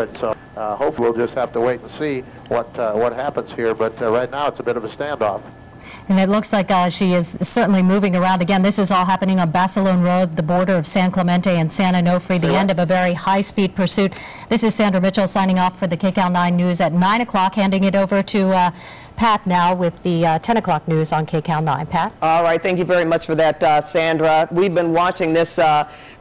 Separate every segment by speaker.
Speaker 1: could. So hopefully we'll just have to wait and see what happens here. But right now it's a bit of a standoff.
Speaker 2: And it looks like she is certainly moving around. Again, this is all happening on Basilone Road, the border of San Clemente and San Onofre, the end of a very high-speed pursuit. This is Sandra Mitchell signing off for the KCAL 9 News at 9 o'clock, handing it over to Pat now with the 10 o'clock news on KCAL 9. Pat?
Speaker 3: All right, thank you very much for that, Sandra. We've been watching this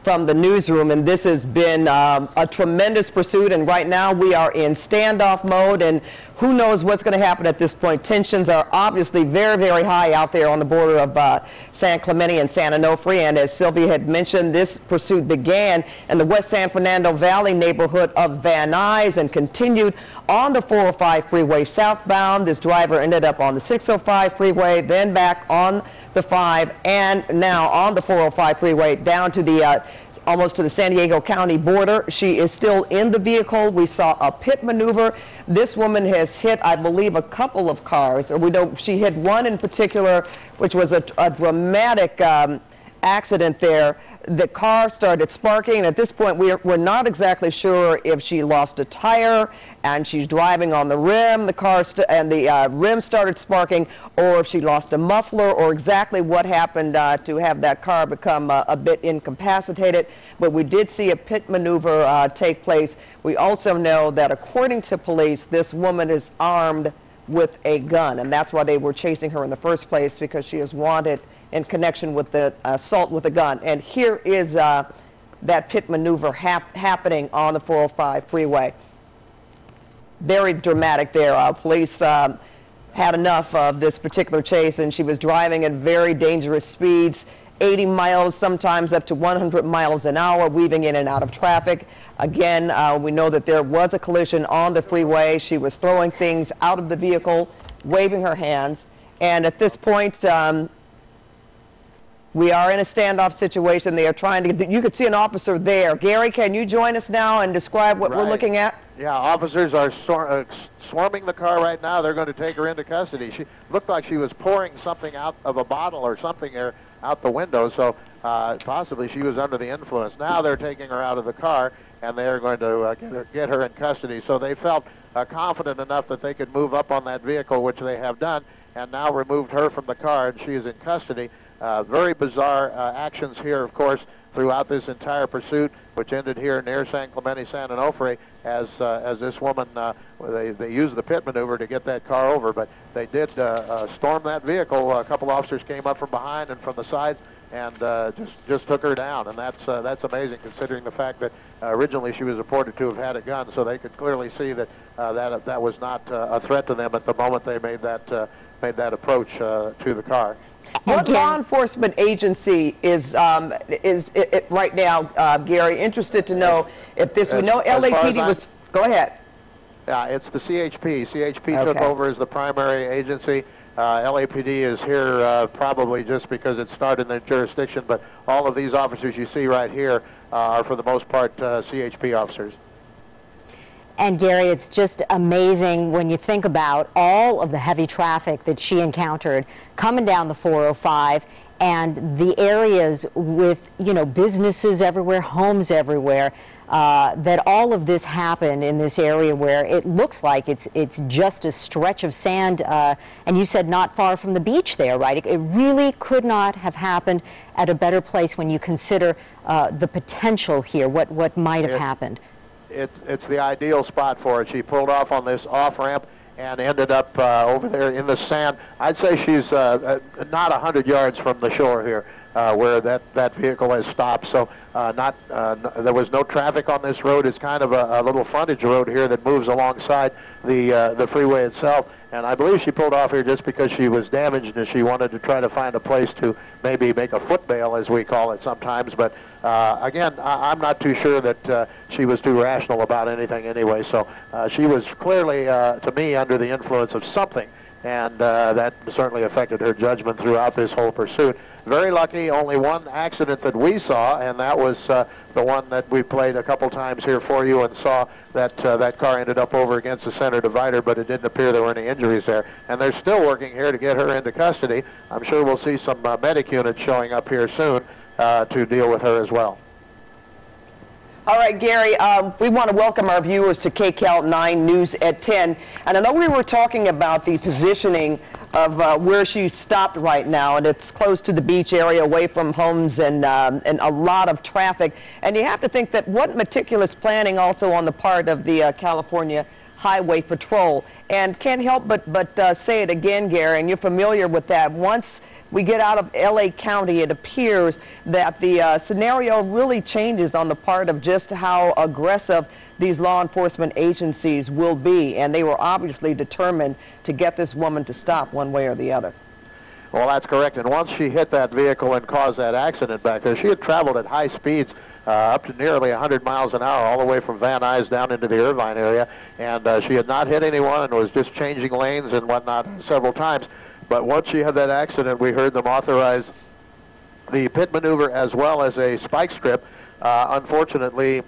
Speaker 3: from the newsroom, and this has been a tremendous pursuit, and right now we are in standoff mode, and who knows what's going to happen at this point. Tensions are obviously very, very high out there on the border of San Clemente and San Onofre, and as Sylvia had mentioned, this pursuit began in the West San Fernando Valley neighborhood of Van Nuys and continued on the 405 freeway southbound. This driver ended up on the 605 freeway, then back on the 5, and now on the 405 freeway down to the almost to the San Diego County border. She is still in the vehicle. We saw a pit maneuver. This woman has hit, I believe, a couple of cars, or we know she hit one in particular, which was a dramatic accident there. The car started sparking, and at this point we're not exactly sure if she lost a tire and she's driving on the rim, the car and the rim started sparking, or if she lost a muffler, or exactly what happened to have that car become a bit incapacitated. But we did see a pit maneuver take place. We also know that according to police, this woman is armed with a gun, and that's why they were chasing her in the first place, because she is wanted in connection with the assault with a gun. And here is that pit maneuver happening on the 405 freeway. Very dramatic there. Police had enough of this particular chase, and she was driving at very dangerous speeds, 80 miles, sometimes up to 100 miles an hour, weaving in and out of traffic. Again, we know that there was a collision on the freeway. She was throwing things out of the vehicle, waving her hands, and at this point, we are in a standoff situation. They are trying to get, you could see an officer there. Gary, can you join us now and describe what we're looking at?
Speaker 1: Yeah, officers are swarming the car right now. They're going to take her into custody. She looked like she was pouring something out of a bottle or something there out the window, so possibly she was under the influence. Now they're taking her out of the car, and they're going to get her in custody. So they felt confident enough that they could move up on that vehicle, which they have done, and now removed her from the car, and she is in custody. Very bizarre actions here, of course, throughout this entire pursuit, which ended here near San Clemente, San Onofre, as this woman, they used the pit maneuver to get that car over, but they did storm that vehicle. A couple officers came up from behind and from the sides and just took her down, and that's amazing, considering the fact that originally she was reported to have had a gun, so they could clearly see that that was not a threat to them at the moment they made that approach to the car.
Speaker 3: What law enforcement agency is right now, Gary? Interested to know if this. We know LAPD was. Go ahead.
Speaker 1: Yeah, it's the CHP. CHP took over as the primary agency. LAPD is here probably just because it started in their jurisdiction, but all of these officers you see right here are for the most part CHP officers.
Speaker 4: And Gary, it's just amazing when you think about all of the heavy traffic that she encountered coming down the 405 and the areas with, you know, businesses everywhere, homes everywhere, that all of this happened in this area where it looks like it's just a stretch of sand, and you said not far from the beach there, right? It really could not have happened at a better place when you consider the potential here, what might have happened.
Speaker 1: It's the ideal spot for it. She pulled off on this off-ramp and ended up over there in the sand. I'd say she's not 100 yards from the shore here where that vehicle has stopped. So there was no traffic on this road. It's kind of a little frontage road here that moves alongside the freeway itself. And I believe she pulled off here just because she was damaged and she wanted to try to find a place to maybe make a foot bail, as we call it sometimes. But again, I'm not too sure that she was too rational about anything anyway. So she was clearly, to me, under the influence of something. And that certainly affected her judgment throughout this whole pursuit. Very lucky, only one accident that we saw, and that was the one that we played a couple times here for you and saw that that car ended up over against the center divider, but it didn't appear there were any injuries there. And they're still working here to get her into custody. I'm sure we'll see some medic units showing up here soon to deal with her as well.
Speaker 3: All right, Gary, we want to welcome our viewers to KCAL 9 News at 10. And I know we were talking about the positioning of where she stopped right now, and it's close to the beach area, away from homes and a lot of traffic. And you have to think that what meticulous planning also on the part of the California Highway Patrol. And can't help but say it again, Gary, and you're familiar with that. Once we get out of LA County, it appears that the scenario really changes on the part of just how aggressive these law enforcement agencies will be, and they were obviously determined to get this woman to stop one way or the other.
Speaker 1: Well, that's correct, and once she hit that vehicle and caused that accident back there, she had traveled at high speeds, up to nearly 100 miles an hour, all the way from Van Nuys down into the Irvine area, and she had not hit anyone and was just changing lanes and whatnot several times. But once she had that accident, we heard them authorize the pit maneuver as well as a spike strip. Unfortunately,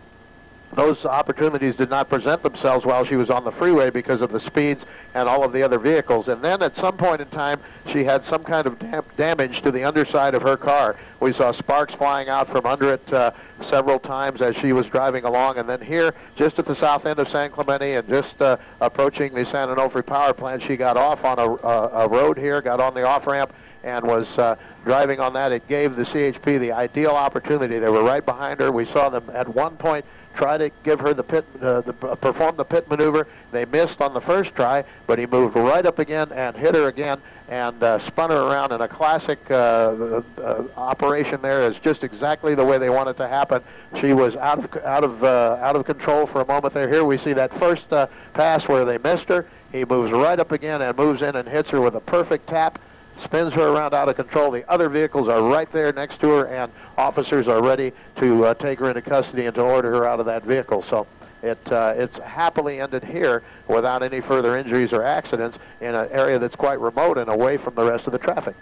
Speaker 1: those opportunities did not present themselves while she was on the freeway because of the speeds and all of the other vehicles. And then at some point in time, she had some kind of damage to the underside of her car. We saw sparks flying out from under it several times as she was driving along. And then here, just at the south end of San Clemente and just approaching the San Onofre power plant, she got off on a road here, got on the off-ramp, and was driving on that. It gave the CHP the ideal opportunity. They were right behind her. We saw them at one point try to give her perform the pit maneuver. They missed on the first try, but he moved right up again and hit her again and spun her around in a classic operation. There is just exactly the way they want it to happen. She was out of control for a moment there. Here we see that first pass where they missed her. He moves right up again and moves in and hits her with a perfect tap. Spins her around out of control. The other vehicles are right there next to her, and officers are ready to take her into custody and to order her out of that vehicle. So it's happily ended here without any further injuries or accidents in an area that's quite remote and away from the rest of the traffic.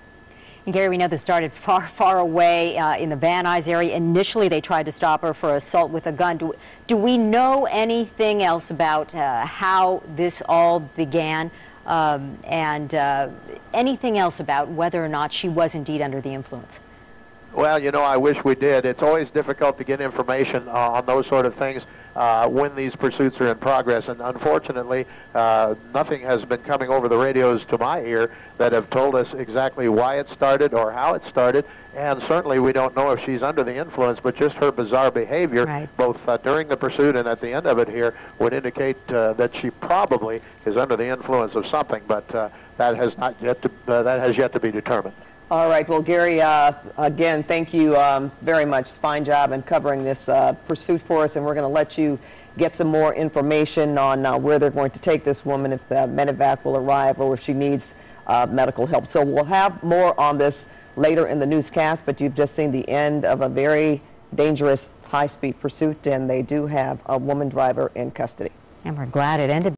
Speaker 4: And Gary, we know this started far, far away in the Van Nuys area. Initially, they tried to stop her for assault with a gun. Do we know anything else about how this all began? And anything else about whether or not she was indeed under the influence?
Speaker 1: Well, you know, I wish we did. It's always difficult to get information on those sort of things when these pursuits are in progress. And unfortunately, nothing has been coming over the radios to my ear that have told us exactly why it started or how it started. And certainly we don't know if she's under the influence, but just her bizarre behavior, both during the pursuit and at the end of it here, would indicate that she probably is under the influence of something. But that has yet to be determined.
Speaker 3: All right. Well, Gary, again, thank you very much. Fine job in covering this pursuit for us, and we're going to let you get some more information on where they're going to take this woman, if the medevac will arrive or if she needs medical help. So we'll have more on this later in the newscast, but you've just seen the end of a very dangerous high-speed pursuit, and they do have a woman driver in custody.
Speaker 4: And we're glad it ended